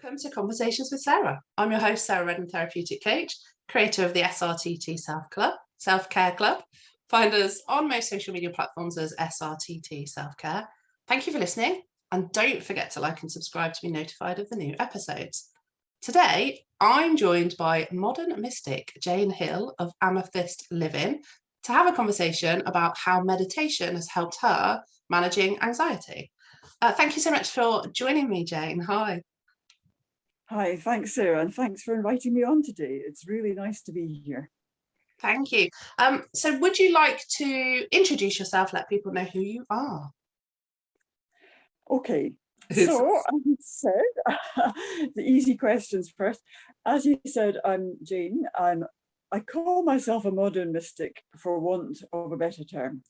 Welcome to Conversations with Sarah. I'm your host, Sarah Reddan, therapeutic coach, creator of the SRTT Self-Care Club. Find us on most social media platforms as SRTT Self-Care. Thank you for listening, and don't forget to like and subscribe to be notified of the new episodes. Today, I'm joined by modern mystic Jane Hill of AmethystLiving to have a conversation about how meditation has helped her managing anxiety. Thank you so much for joining me, Jane. Hi. Hi, thanks, Sarah, and thanks for inviting me on today. It's really nice to be here. Thank you. So would you like to introduce yourself, let people know who you are? Okay, so as you said, the easy questions first. As you said, I'm Jane. I call myself a modern mystic for want of a better term.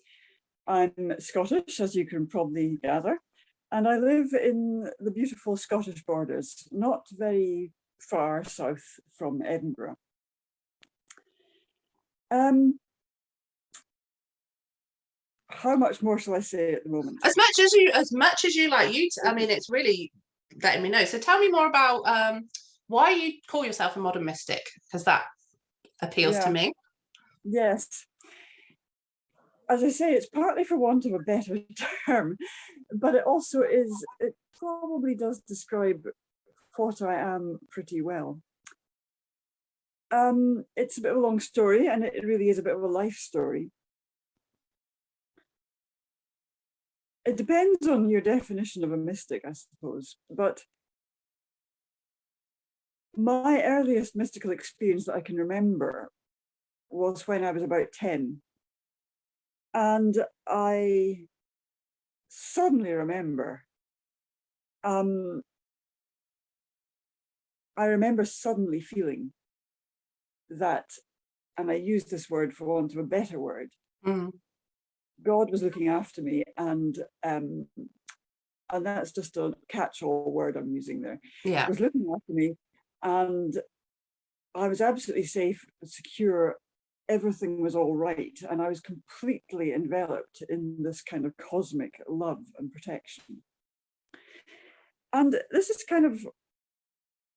I'm Scottish, as you can probably gather, and I live in the beautiful Scottish borders, not very far south from Edinburgh. How much more shall I say at the moment? As much as you like. I mean, it's really letting me know. So tell me more about why you call yourself a modern mystic, because that appeals to me. Yes. As I say, it's partly for want of a better term, but it also is, it probably does describe what I am pretty well. It's a bit of a long story, and it really is a bit of a life story. It depends on your definition of a mystic, I suppose, but my earliest mystical experience that I can remember was when I was about 10. And I suddenly remember, I remember suddenly feeling that, and I use this word for want of a better word, God was looking after me, and that's just a catch-all word I'm using there. Yeah. Was looking after me, and I was absolutely safe, secure. Everything was all right, and I was completely enveloped in this kind of cosmic love and protection. And this is kind of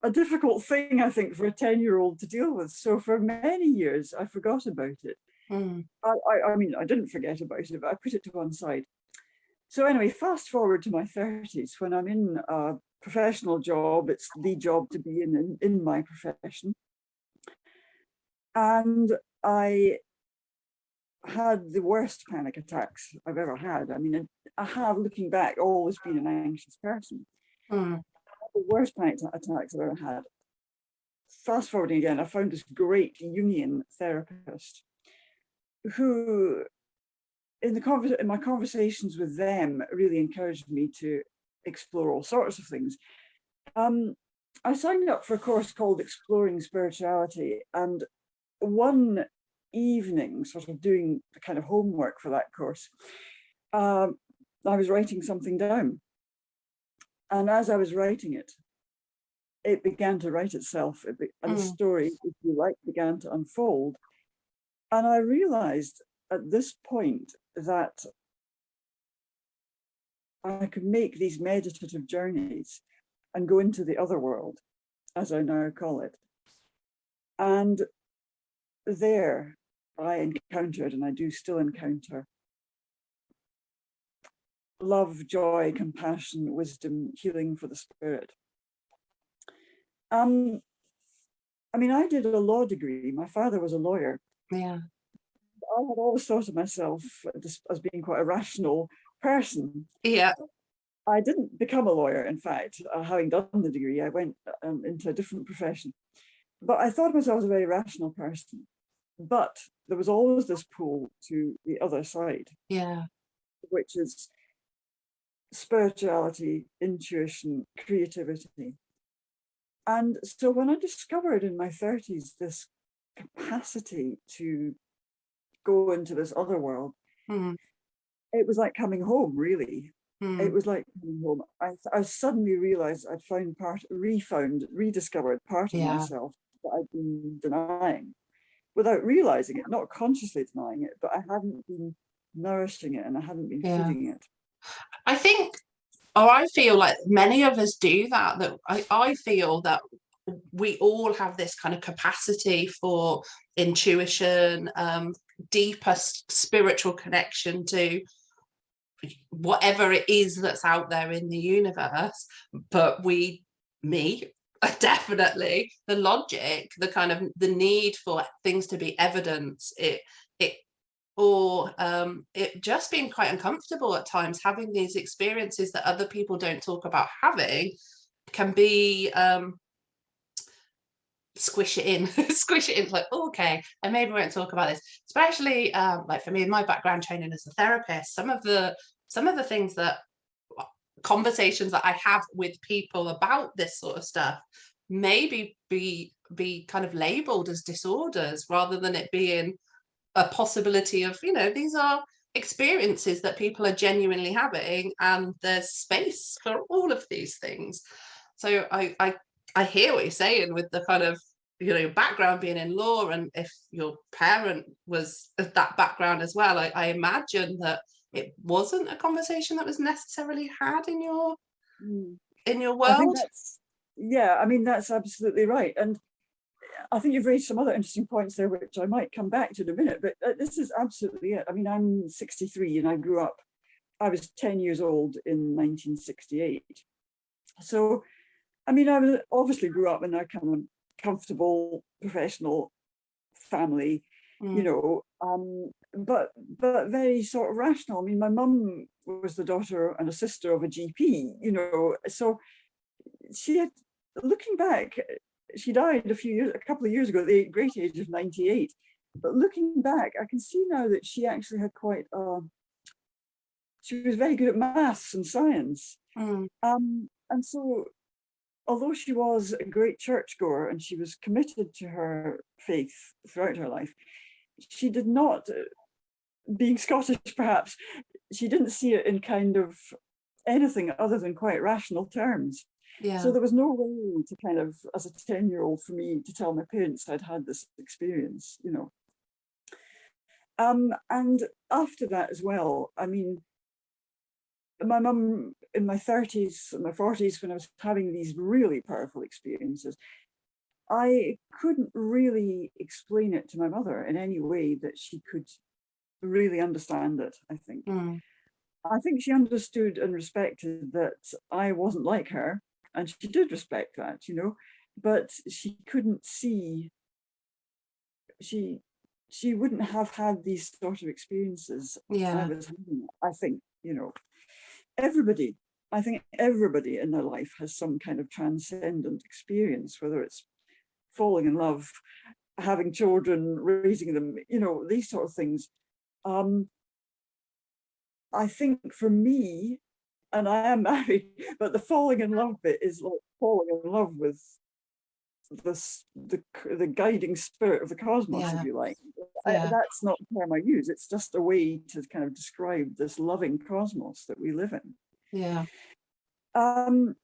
a difficult thing, I think, for a 10-year-old to deal with. So for many years, I forgot about it. I mean, I didn't forget about it, but I put it to one side. So anyway, fast forward to my 30s, when I'm in a professional job. It's the job to be in my profession. And I had the worst panic attacks I've ever had. I mean, I have, looking back, always been an anxious person. The worst panic attacks I've ever had. Fast forwarding again, I found this great Jungian therapist who, in my conversations with them, really encouraged me to explore all sorts of things. I signed up for a course called Exploring Spirituality, and one evening, sort of doing the kind of homework for that course, I was writing something down. And as I was writing it, it began to write itself, and the story, if you like, began to unfold. And I realized at this point that I could make these meditative journeys and go into the other world, as I now call it. And there I encountered, and I do still encounter, love, joy, compassion, wisdom, healing for the spirit. I mean, I did a law degree. My father was a lawyer. Yeah. I had always thought of myself as being quite a rational person. Yeah. I didn't become a lawyer, in fact. Having done the degree, I went into a different profession. But I thought of myself as a very rational person. But there was always this pull to the other side, which is spirituality, intuition, creativity. And so when I discovered in my 30s this capacity to go into this other world, it was like coming home, really. It was like coming home. I suddenly realized I'd rediscovered part of myself that I'd been denying, without realizing it, not consciously denying it, but I hadn't been nourishing it, and I hadn't been feeding it. I think or I feel like many of us do that, that I feel that we all have this kind of capacity for intuition, deeper spiritual connection to whatever it is that's out there in the universe. But me, definitely the logic, the kind of the need for things to be evidence, it just being quite uncomfortable at times, having these experiences that other people don't talk about having, can be squish it in squish it in, like, oh, okay, and maybe we won't talk about this, especially like for me, in my background training as a therapist, some of the things that conversations that I have with people about this sort of stuff maybe be kind of labeled as disorders, rather than it being a possibility of, these are experiences that people are genuinely having, and there's space for all of these things. So I hear what you're saying with the kind of, your background being in law, and if your parent was of that background as well, I imagine that it wasn't a conversation that was necessarily had in your I think world. that's absolutely right. And I think you've raised some other interesting points there, which I might come back to in a minute, but this is absolutely it. I mean, I'm 63 and I was 10 years old in 1968. So, I mean, I obviously grew up in a kind of comfortable professional family, but very sort of rational. I mean, my mum was the daughter and a sister of a GP, so she had, looking back, she died a couple of years ago at the great age of 98. But looking back, I can see now that she actually had she was very good at maths and science. And so, although she was a great churchgoer and she was committed to her faith throughout her life, she did not, being Scottish perhaps, she didn't see it in kind of anything other than quite rational terms. Yeah. So there was no way to kind of, as a 10-year-old, for me to tell my parents I'd had this experience, And after that as well, I mean, my mum in my 30s, my 40s, when I was having these really powerful experiences, I couldn't really explain it to my mother in any way that she could really understand it, I think. I think she understood and respected that I wasn't like her, and she did respect that, but she couldn't see, she wouldn't have had these sort of experiences I was having. I think, I think everybody in their life has some kind of transcendent experience, whether it's falling in love, having children, raising them, these sort of things. I think for me, and I am married, but the falling in love bit is like falling in love with the guiding spirit of the cosmos, if you like. That's not the term I use. It's just a way to kind of describe this loving cosmos that we live in. Yeah. And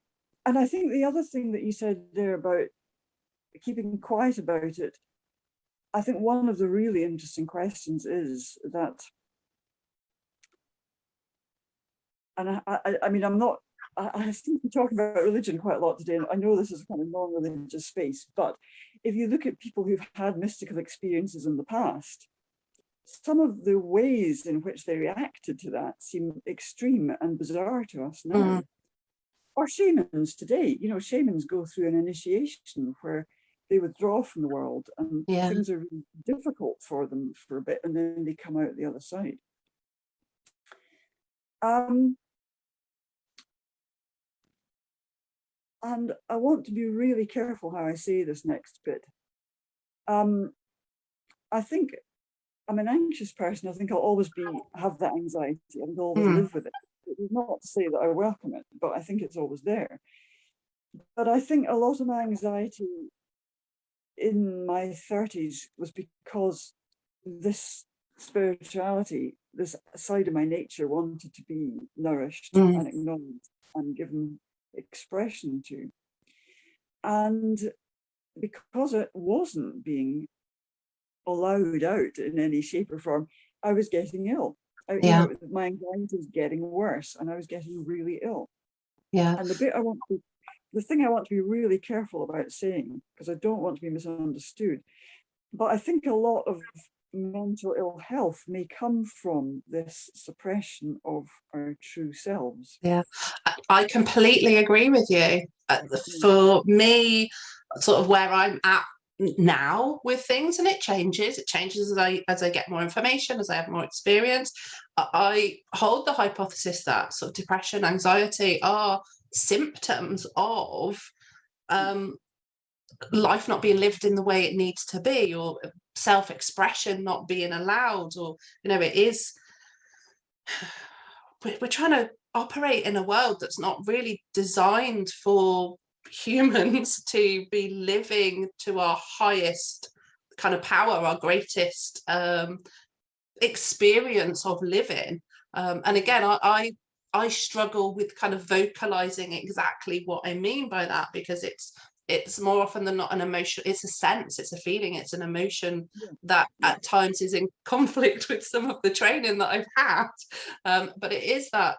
I think the other thing that you said there about keeping quiet about it, I think one of the really interesting questions is that, and I mean, I seem to be talking about religion quite a lot today, and I know this is a kind of non-religious space, but if you look at people who've had mystical experiences in the past, some of the ways in which they reacted to that seem extreme and bizarre to us now. Or shamans today, shamans go through an initiation where they withdraw from the world and things are really difficult for them for a bit, and then they come out the other side. And I want to be really careful how I say this next bit. I think I'm an anxious person. I think I'll always have that anxiety and always live with it. It is not to say that I welcome it, but I think it's always there. But I think a lot of my anxiety in my 30s was because this spirituality, this side of my nature, wanted to be nourished and acknowledged and given expression to. And because it wasn't being allowed out in any shape or form, I was getting ill. My anxiety was getting worse and I was getting really ill. Yeah. And the thing I want to be really careful about saying, because I don't want to be misunderstood, but I think a lot of mental ill health may come from this suppression of our true selves. Yeah, I completely agree with you. For me, sort of where I'm at now with things, and it changes as I get more information, as I have more experience. I hold the hypothesis that sort of depression, anxiety are symptoms of life not being lived in the way it needs to be, or self-expression not being allowed, or it is, we're trying to operate in a world that's not really designed for humans to be living to our highest kind of power, our greatest experience of living. And again, I struggle with kind of vocalizing exactly what I mean by that, because it's more often than not an emotion. It's a sense, it's a feeling, it's an emotion that at times is in conflict with some of the training that I've had. But it is that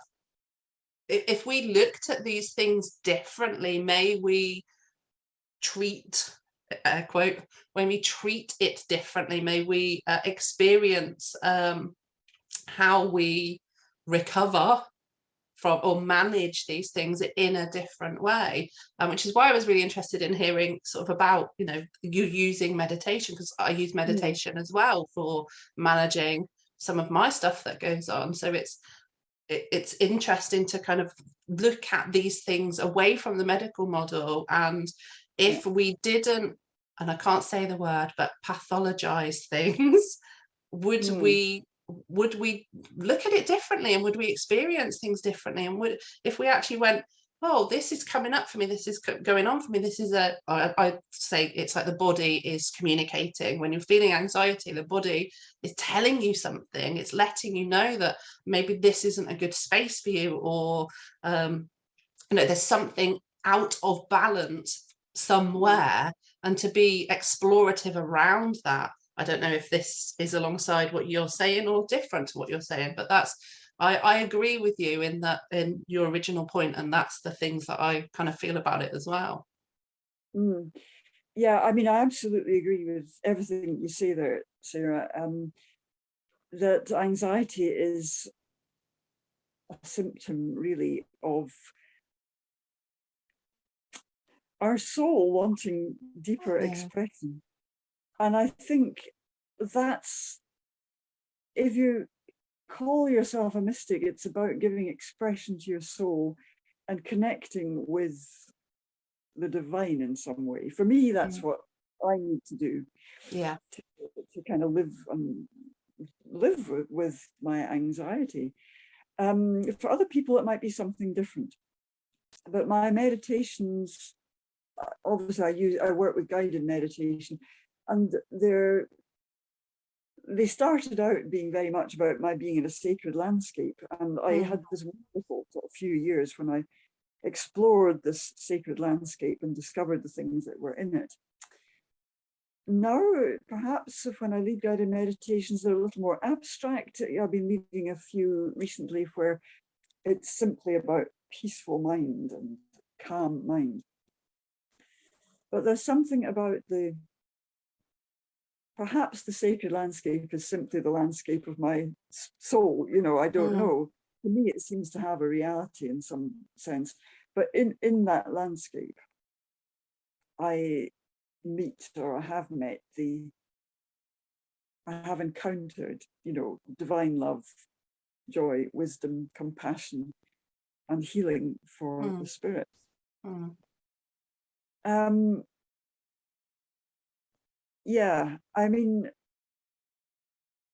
if we looked at these things differently, may we treat, quote, when we treat it differently, may we experience how we recover from or manage these things in a different way, which is why I was really interested in hearing sort of about you using meditation, because I use meditation as well for managing some of my stuff that goes on. So it's interesting to kind of look at these things away from the medical model, and if we didn't, and I can't say the word, but pathologize things, would we look at it differently, and would we experience things differently, and would, if we actually went, oh, this is coming up for me, this is going on for me, this is I say it's like the body is communicating. When you're feeling anxiety, the body is telling you something, it's letting you know that maybe this isn't a good space for you, or there's something out of balance somewhere, and to be explorative around that. I don't know if this is alongside what you're saying or different to what you're saying, but I agree with you in your original point, and that's the things that I kind of feel about it as well. Yeah, I mean, I absolutely agree with everything you say there, Sarah. That anxiety is a symptom, really, of our soul wanting deeper expression. And I think that's, if you call yourself a mystic, it's about giving expression to your soul and connecting with the divine in some way. For me, that's what I need to do. Yeah. To kind of live with my anxiety. For other people, it might be something different. But my meditations, obviously, I work with guided meditation, and they started out being very much about my being in a sacred landscape. And I had this wonderful sort of few years when I explored this sacred landscape and discovered the things that were in it. Now, perhaps when I lead guided meditations, they're a little more abstract. I've been leading a few recently where it's simply about peaceful mind and calm mind. But there's something about perhaps the sacred landscape is simply the landscape of my soul. I don't know. To me, it seems to have a reality in some sense. But in that landscape, I meet, or I have met, I have encountered, divine love, joy, wisdom, compassion, and healing for the spirit. Yeah, I mean,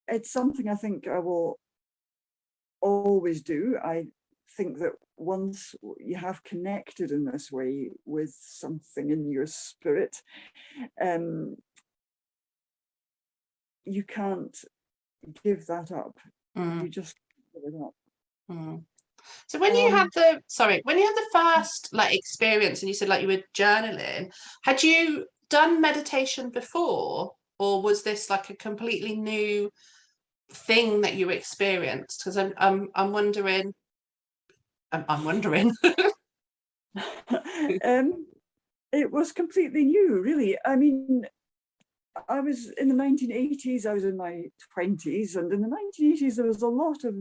it's something I think I will always do. I think that once you have connected in this way with something in your spirit, you can't give that up. You just give it up. So when you had the first experience, and you said you were journaling, had you done meditation before, or was this a completely new thing that you experienced? Because I'm wondering It was completely new, really. I mean, I was in the 1980s, I was in my 20s, and in the 1980s, there was a lot of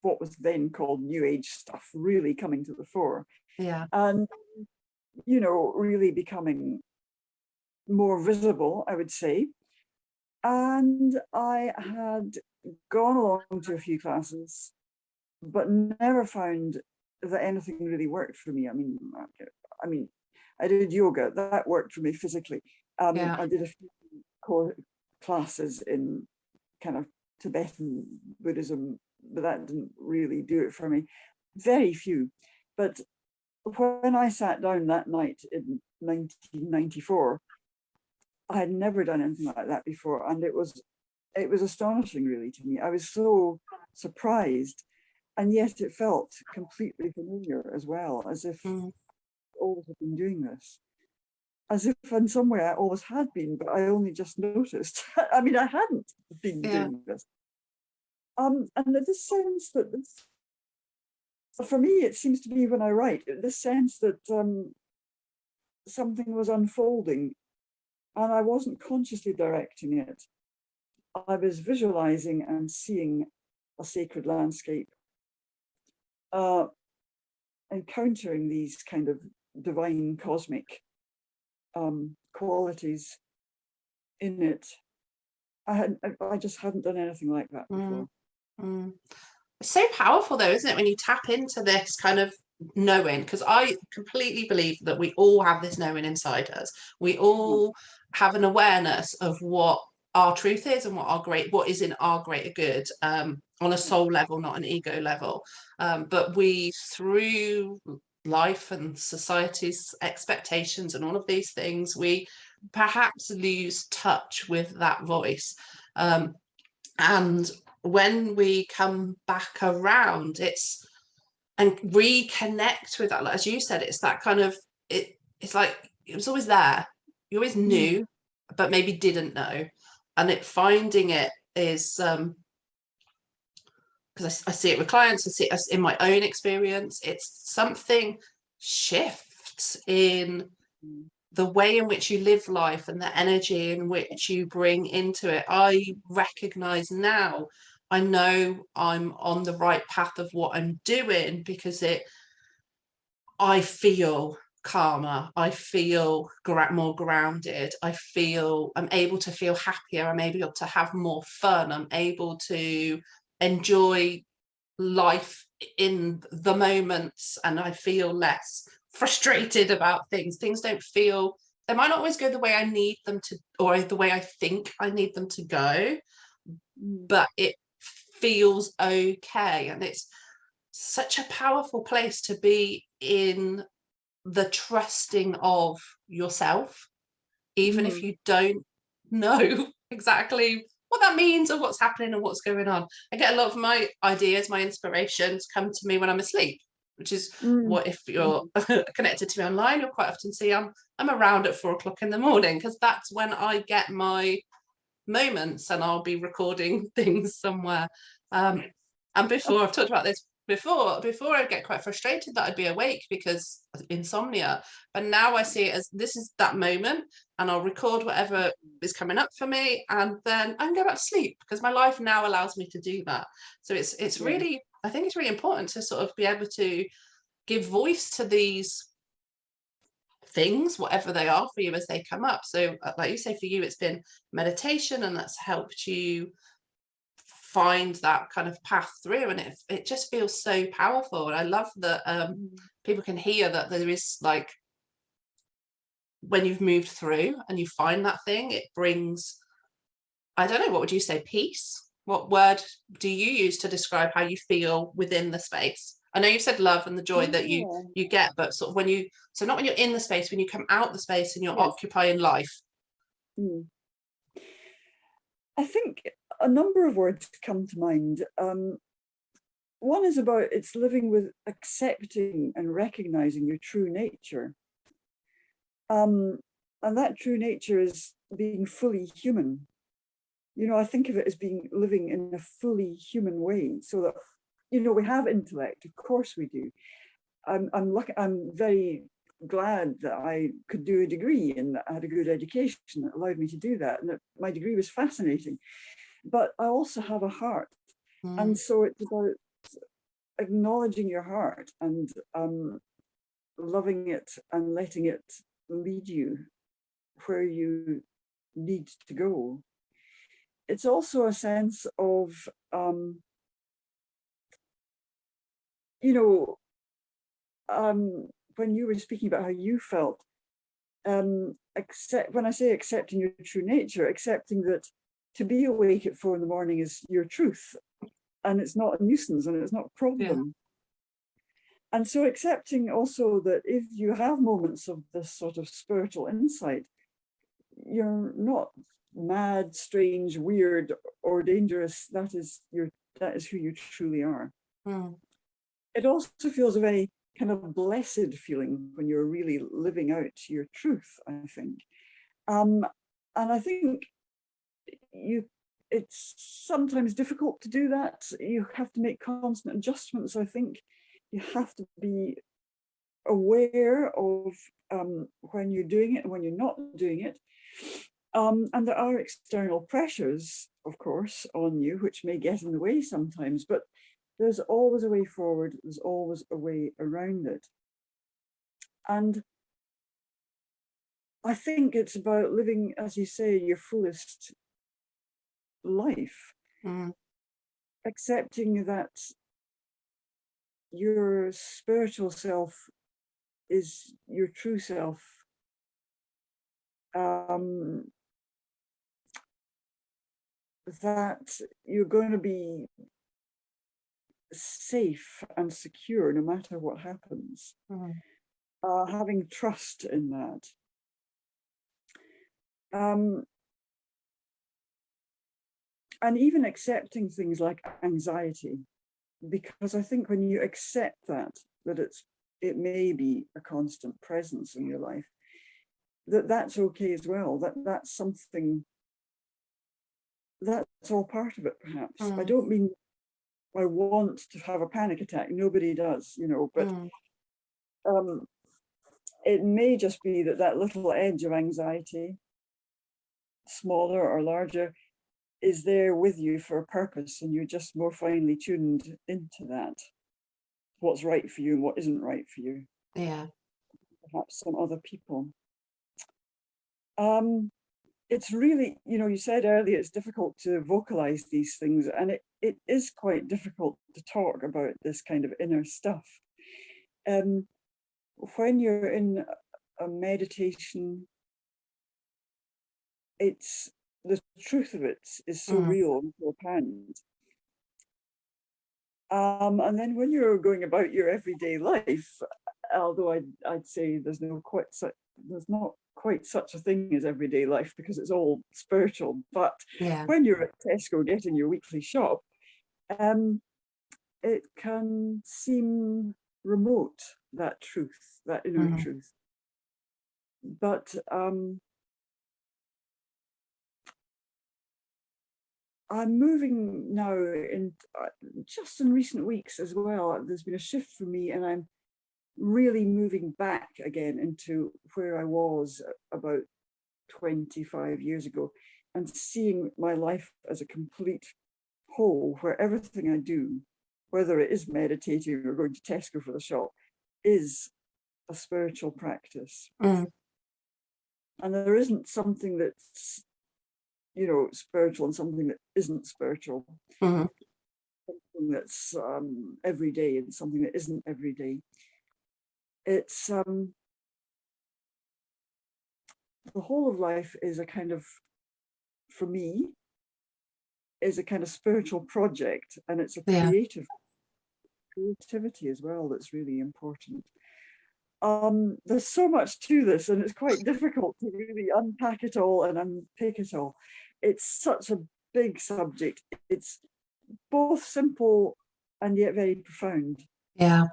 what was then called New Age stuff really coming to the fore. Yeah. And, you know, really becoming more visible, I would say. And I had gone along to a few classes, but never found that anything really worked for me. I mean, I did yoga, that worked for me physically. Yeah. I did a few core classes in kind of Tibetan Buddhism, but that didn't really do it for me. Very few. But when I sat down that night in 1994, I had never done anything like that before, and it was astonishing, really, to me. I was so surprised, and yet it felt completely familiar as well, as if I always had been doing this. As if in some way I always had been, but I only just noticed. I mean, I hadn't been doing this. And this sense that this, for me, it seems to be when I write, this sense that something was unfolding and I wasn't consciously directing it. I was visualizing and seeing a sacred landscape, encountering these kind of divine cosmic qualities in it. I just hadn't done anything like that before. It's so powerful though, isn't it, when you tap into this kind of knowing, because I completely believe that we all have this knowing inside us. We all have an awareness of what our truth is and what is in our greater good, on a soul level, not an ego level. But we, through life and society's expectations and all of these things, we perhaps lose touch with that voice. And when we come back around, and reconnect with that, like, as you said, it's that kind of, it's like it was always there. You always knew, but maybe didn't know. And finding it is, because I see it with clients, I see it in my own experience, it's something shifts in the way in which you live life and the energy in which you bring into it. I recognize now, I know I'm on the right path of what I'm doing, because I feel calmer, I feel more grounded, I'm able to feel happier, I'm able to have more fun, I'm able to enjoy life in the moments, and I feel less frustrated about things. Things don't feel, they might not always go the way I need them to, or the way I think I need them to go, but it feels okay. And it's such a powerful place to be in, the trusting of yourself, even if you don't know exactly what that means or what's happening or what's going on. I get a lot of my ideas, my inspirations come to me when I'm asleep, which is what, if you're connected to me online, you'll quite often see I'm around at 4 o'clock in the morning, because that's when I get my moments, and I'll be recording things somewhere. And before, I've talked about this before I'd get quite frustrated that I'd be awake because of insomnia, but now I see it as, this is that moment, and I'll record whatever is coming up for me, and then I can go back to sleep, because my life now allows me to do that. So it's really, I think it's really important to sort of be able to give voice to these things, whatever they are for you, as they come up. So like you say, for you it's been meditation, and that's helped you find that kind of path through, and it just feels so powerful. And I love that people can hear that there is, like, when you've moved through and you find that thing, it brings, I don't know, what would you say, peace? What word do you use to describe how you feel within the space? I know you said love and the joy that you get, but sort of when you, so not when you're in the space, when you come out the space and you're occupying life. I think a number of words come to mind. One is about, it's living with accepting and recognizing your true nature. And that true nature is being fully human. You know, I think of it as living in a fully human way, so that, you know, we have intellect, of course we do. I'm very glad that I could do a degree and that I had a good education that allowed me to do that, and that my degree was fascinating. But I also have a heart. And so it's about acknowledging your heart and loving it and letting it lead you where you need to go. It's also a sense of, when you were speaking about how you felt, when I say accepting your true nature, accepting that to be awake at 4 a.m. is your truth, and it's not a nuisance and it's not a problem. And so accepting also that if you have moments of this sort of spiritual insight, you're not mad, strange, weird, or dangerous. That is who you truly are. It also feels a very kind of blessed feeling when you're really living out your truth, I think. And I think it's sometimes difficult to do that. You have to make constant adjustments, I think. You have to be aware of when you're doing it and when you're not doing it. And there are external pressures, of course, on you, which may get in the way sometimes, but there's always a way forward. There's always a way around it. And I think it's about living, as you say, your fullest life, accepting that your spiritual self is your true self. That you're going to be safe and secure no matter what happens. Having trust in that. And even accepting things like anxiety, because I think when you accept that it may be a constant presence in your life, that's okay as well. That's something, that's all part of it, perhaps. I don't mean I want to have a panic attack. Nobody does, but it may just be that little edge of anxiety, smaller or larger, is there with you for a purpose, and you're just more finely tuned into that. What's right for you and what isn't right for you. Yeah. Perhaps some other people. It's really, you said earlier, it's difficult to vocalize these things, and it is quite difficult to talk about this kind of inner stuff. When you're in a meditation, the truth of it is so real and so apparent. And then when you're going about your everyday life, although I'd say there's not quite such a thing as everyday life because it's all spiritual, but when you're at Tesco getting your weekly shop, it can seem remote, that truth, that inner truth. But I'm moving now just in recent weeks as well. There's been a shift for me, and I'm really moving back again into where I was about 25 years ago, and seeing my life as a complete whole, where everything I do, whether it is meditating or going to Tesco for the shop, is a spiritual practice. And there isn't something that's spiritual and something that isn't spiritual. Something that's every day and something that isn't every day. It's the whole of life is a kind of, for me, is a kind of spiritual project, and it's a creativity as well that's really important. There's so much to this, and it's quite difficult to really unpack it all and unpick it all. It's such a big subject. It's both simple and yet very profound. Yeah.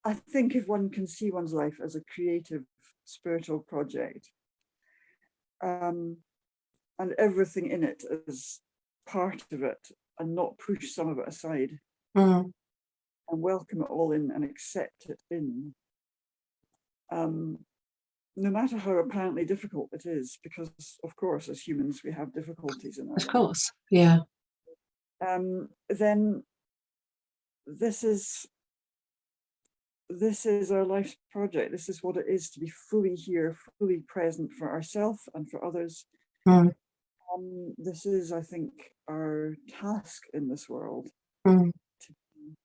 I think if one can see one's life as a creative spiritual project, and everything in it as part of it, and not push some of it aside, and welcome it all in and accept it in. No matter how apparently difficult it is, because of course, as humans, we have difficulties in our lives. Of course, yeah. Then this is our life's project. This is what it is to be fully here, fully present for ourselves and for others. Mm. This is, I think, our task in this world, Mm. to be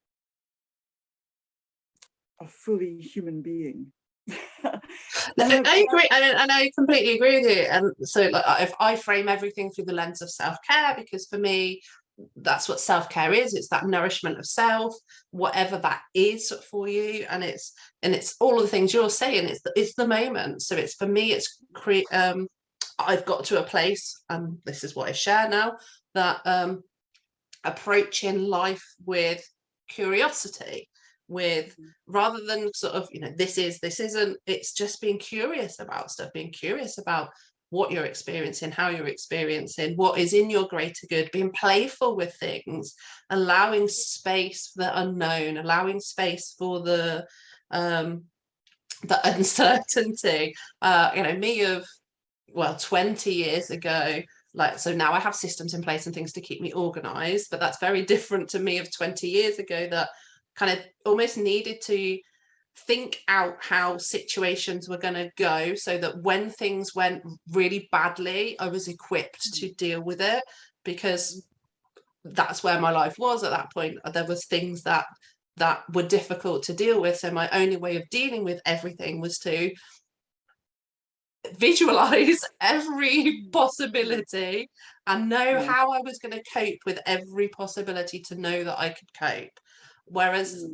a fully human being. I agree, and I completely agree with you. And so, like, if I frame everything through the lens of self-care, because for me, that's what self-care is. It's that nourishment of self, whatever that is for you, and it's all of the things you're saying. It's the moment. So it's, for me, it's I've got to a place, and this is what I share now, that approaching life with curiosity, with, rather than sort of, this isn't, it's just being curious about stuff, being curious about what you're experiencing, how you're experiencing, what is in your greater good, being playful with things, allowing space for the unknown, allowing space for the uncertainty. Me of, 20 years ago, like, so now I have systems in place and things to keep me organized, but that's very different to me of 20 years ago, that kind of almost needed to think out how situations were going to go, so that when things went really badly, I was equipped to deal with it, because that's where my life was at that point. There was things that were difficult to deal with, so my only way of dealing with everything was to visualize every possibility and know how I was going to cope with every possibility, to know that I could cope. Whereas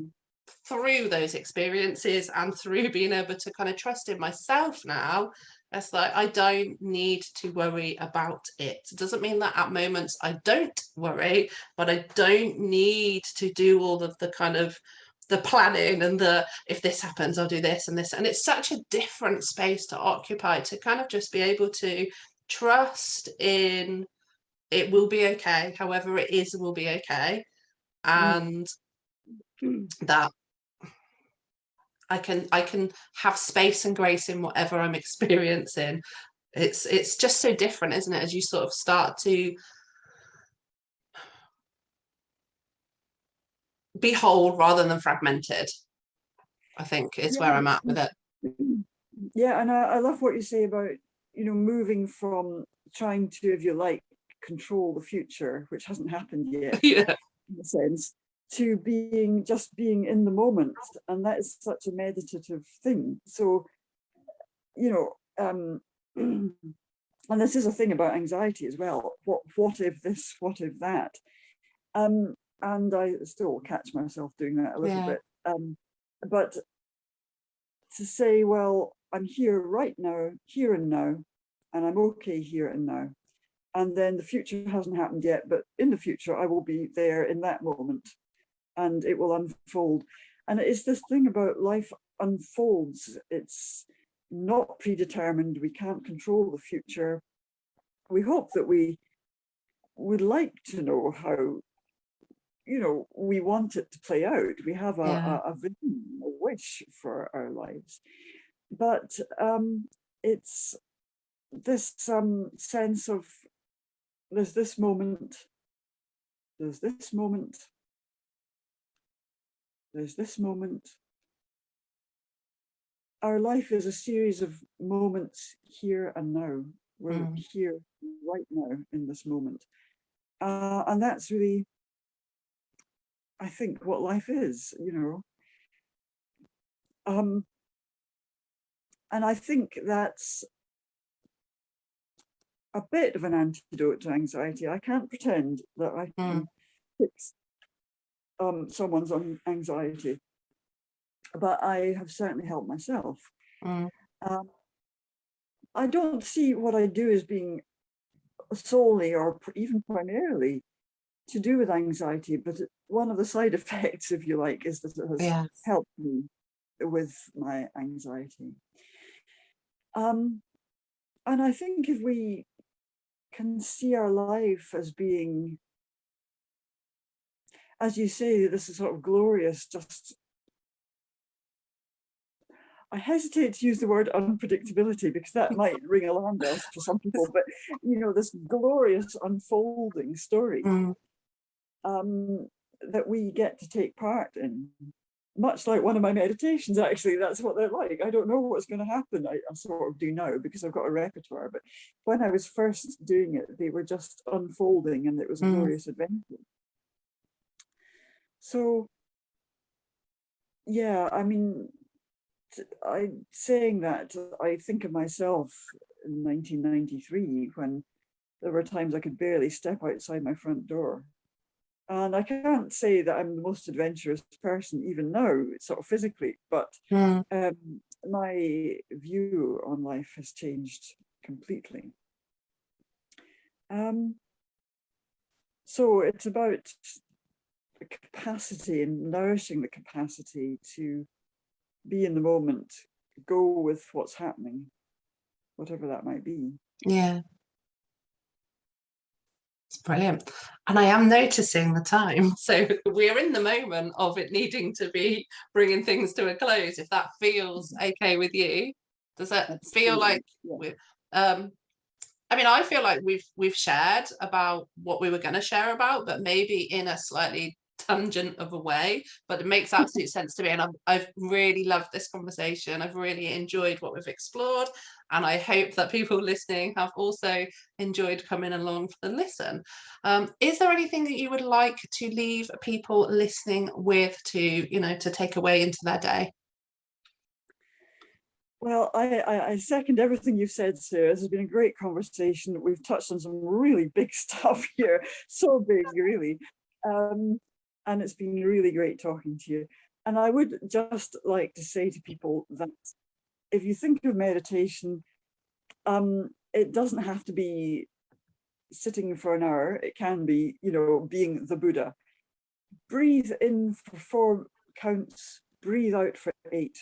through those experiences and through being able to kind of trust in myself now, it's like, I don't need to worry about it. It doesn't mean that at moments I don't worry, but I don't need to do all of the kind of the planning and the, if this happens, I'll do this and this. And it's such a different space to occupy, to kind of just be able to trust in, it will be okay, however it is, it will be okay. And that I can have space and grace in whatever I'm experiencing. It's just so different, isn't it, as you sort of start to be whole rather than fragmented, I think, is where I'm at with it. Yeah, and I love what you say about, moving from trying to, if you like, control the future, which hasn't happened yet, Yeah. in a sense, to being in the moment. And that is such a meditative thing. So, and this is a thing about anxiety as well. What if this, what if that? And I still catch myself doing that a little bit. But to say, well, I'm here right now, here and now, and I'm okay here and now. And then the future hasn't happened yet, but in the future, I will be there in that moment, and it will unfold. And it's this thing about life unfolds. It's not predetermined. We can't control the future. We hope that we would like to know how, we want it to play out. We have a vision, a wish for our lives. But it's this sense of, there's this moment, there's this moment, there's this moment. Our life is a series of moments here and now. We're here right now in this moment. And that's really, I think, what life is, And I think that's a bit of an antidote to anxiety. I can't pretend that I can fix someone's anxiety, but I have certainly helped myself. I don't see what I do as being solely or even primarily to do with anxiety, but one of the side effects, if you like, is that it has helped me with my anxiety. And I think if we can see our life as being as you say, this is sort of glorious, just, I hesitate to use the word unpredictability because that might ring alarm bells for some people, but this glorious unfolding story that we get to take part in. Much like one of my meditations, actually, that's what they're like. I don't know what's going to happen. I sort of do now because I've got a repertoire, but when I was first doing it, they were just unfolding and it was a glorious adventure. So, yeah, I mean, saying that, I think of myself in 1993 when there were times I could barely step outside my front door. And I can't say that I'm the most adventurous person even now, sort of physically, but my view on life has changed completely. So it's about the capacity and nourishing the capacity to be in the moment, go with what's happening, whatever that might be. Yeah. It's brilliant. And I am noticing the time. So we're in the moment of it needing to be bringing things to a close. If that feels okay with you, does that feel like we're, I mean, I feel like we've shared about what we were going to share about, but maybe in a slightly tangent of a way, but it makes absolute sense to me. And I've really loved this conversation. I've really enjoyed what we've explored. And I hope that people listening have also enjoyed coming along for the listen. Is there anything that you would like to leave people listening with to take away into their day? Well, I second everything you've said, Sarah. This has been a great conversation. We've touched on some really big stuff here, so big, really. And it's been really great talking to you. And I would just like to say to people that if you think of meditation, it doesn't have to be sitting for an hour. It can be, being the Buddha. Breathe in for 4 counts, breathe out for 8.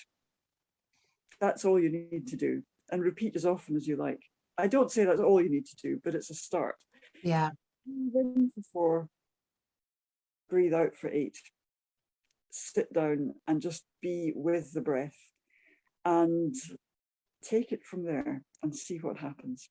That's all you need to do, and repeat as often as you like. I don't say that's all you need to do, but it's a start. Yeah. Breathe in for 4, breathe out for 8. Sit down and just be with the breath and take it from there and see what happens.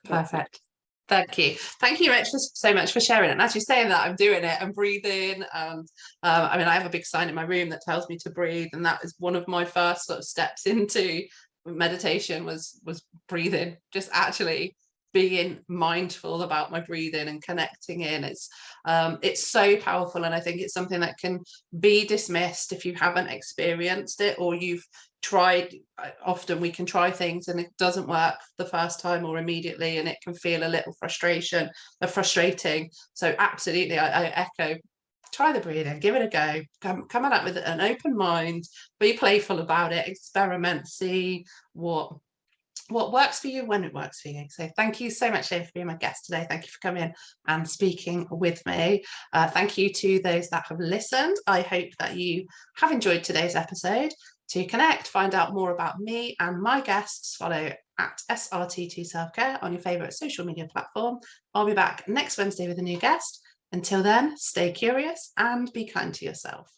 Perfect. Thank you. Thank you so much for sharing it. And as you're saying that, I'm doing it and breathing. And I mean, I have a big sign in my room that tells me to breathe. And that is one of my first sort of steps into meditation was breathing, just actually being mindful about my breathing and connecting in. It's so powerful. And I think it's something that can be dismissed if you haven't experienced it or you've tried. Often we can try things and it doesn't work the first time or immediately, and it can feel a little frustrating. So absolutely, I echo, try the breathing, give it a go, come at it with an open mind, be playful about it, experiment, see what works for you when it works for you. So thank you so much, Dave, for being my guest today. Thank you for coming and speaking with me. Thank you to those that have listened. I hope that you have enjoyed today's episode. To connect, find out more about me and my guests, follow at SRTT Self-Care on your favourite social media platform. I'll be back next Wednesday with a new guest. Until then, stay curious and be kind to yourself.